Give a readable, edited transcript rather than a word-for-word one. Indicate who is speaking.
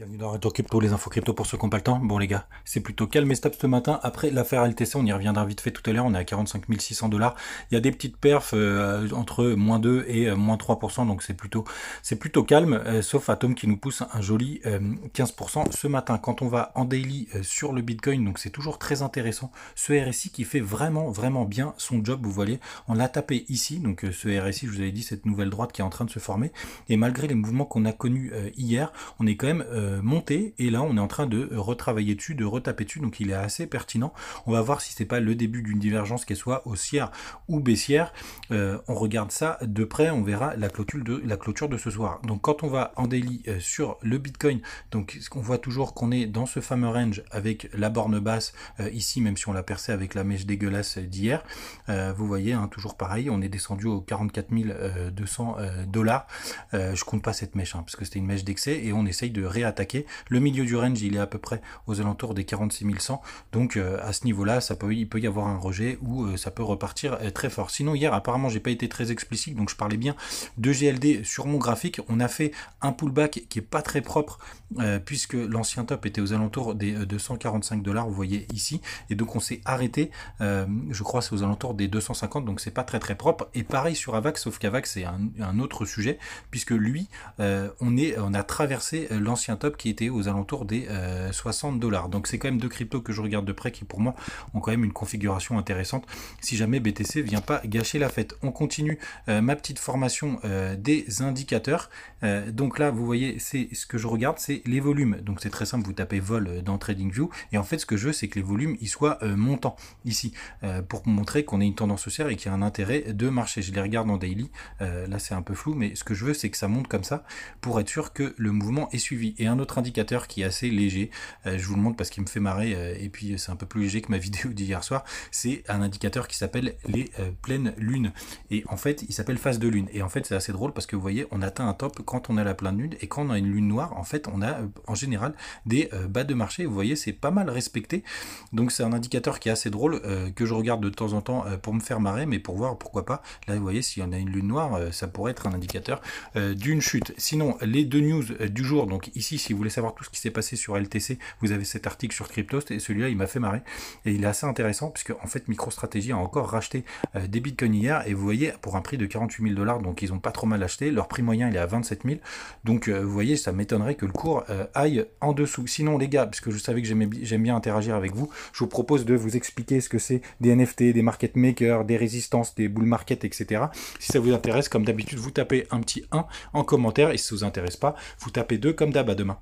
Speaker 1: Bienvenue dans Retour Crypto, les infos crypto pour ceux qui n'ont pas le temps. Bon les gars, c'est plutôt calme et stable ce matin. Après l'affaire LTC, on y reviendra vite fait tout à l'heure, on est à 45 600 $. Il y a des petites perfs entre -2 et -3%, donc c'est plutôt calme, sauf Atom qui nous pousse un joli 15% ce matin. Quand on va en daily sur le Bitcoin, donc c'est toujours très intéressant. Ce RSI qui fait vraiment bien son job, vous voyez, on l'a tapé ici, donc ce RSI, je vous avais dit, cette nouvelle droite qui est en train de se former. Et malgré les mouvements qu'on a connus hier, on est quand même monté et là on est en train de retravailler dessus, de retaper dessus, donc il est assez pertinent. On va voir si c'est pas le début d'une divergence qui soit haussière ou baissière. On regarde ça de près, on verra la clôture de ce soir. Donc quand on va en daily sur le Bitcoin, donc on voit toujours qu'on est dans ce fameux range avec la borne basse ici, même si on l'a percé avec la mèche dégueulasse d'hier. Vous voyez, hein, toujours pareil, on est descendu aux 44 200 $. Je compte pas cette mèche, hein, parce que c'était une mèche d'excès et on essaye de réattaquer. Le milieu du range, il est à peu près aux alentours des 46 100. Donc à ce niveau-là, il peut y avoir un rejet ou ça peut repartir très fort. Sinon hier, apparemment, j'ai pas été très explicite, donc je parlais bien de GLD sur mon graphique. On a fait un pullback qui est pas très propre puisque l'ancien top était aux alentours des 245 $. Vous voyez ici, et donc on s'est arrêté. Je crois c'est aux alentours des 250, donc c'est pas très propre. Et pareil sur Avax, sauf qu'Avax c'est un autre sujet puisque lui, on a traversé l'ancien top qui était aux alentours des 60 $. Donc c'est quand même deux cryptos que je regarde de près qui pour moi ont quand même une configuration intéressante si jamais BTC vient pas gâcher la fête. On continue ma petite formation des indicateurs. Donc là vous voyez, c'est ce que je regarde, c'est les volumes. Donc c'est très simple, vous tapez vol dans TradingView et en fait ce que je veux c'est que les volumes ils soient montants ici pour montrer qu'on ait une tendance haussière et qu'il y a un intérêt de marché. Je les regarde en daily, là c'est un peu flou, mais ce que je veux c'est que ça monte comme ça pour être sûr que le mouvement est suivi. Et un autre indicateur qui est assez léger, je vous le montre parce qu'il me fait marrer et puis c'est un peu plus léger que ma vidéo d'hier soir, c'est un indicateur qui s'appelle les pleines lunes, et en fait il s'appelle phase de lune, et en fait c'est assez drôle parce que vous voyez on atteint un top quand on a la pleine lune, et quand on a une lune noire en fait on a en général des bas de marché. Vous voyez c'est pas mal respecté, donc c'est un indicateur qui est assez drôle que je regarde de temps en temps pour me faire marrer, mais pour voir pourquoi pas. Là vous voyez si on a une lune noire ça pourrait être un indicateur d'une chute. Sinon les deux news du jour, donc ici si vous voulez savoir tout ce qui s'est passé sur LTC, vous avez cet article sur Cryptost, et celui-là il m'a fait marrer et il est assez intéressant puisque en fait MicroStrategy a encore racheté des bitcoins hier, et vous voyez pour un prix de 48 000 $, donc ils ont pas trop mal acheté. Leur prix moyen il est à 27 000, donc vous voyez ça m'étonnerait que le cours aille en dessous. Sinon les gars, puisque je savais que j'aime bien interagir avec vous, je vous propose de vous expliquer ce que c'est des NFT, des market makers, des résistances, des bull market, etc. Si ça vous intéresse, comme d'habitude vous tapez un petit 1 en commentaire, et si ça vous intéresse pas vous tapez 2 comme d'hab. À demain.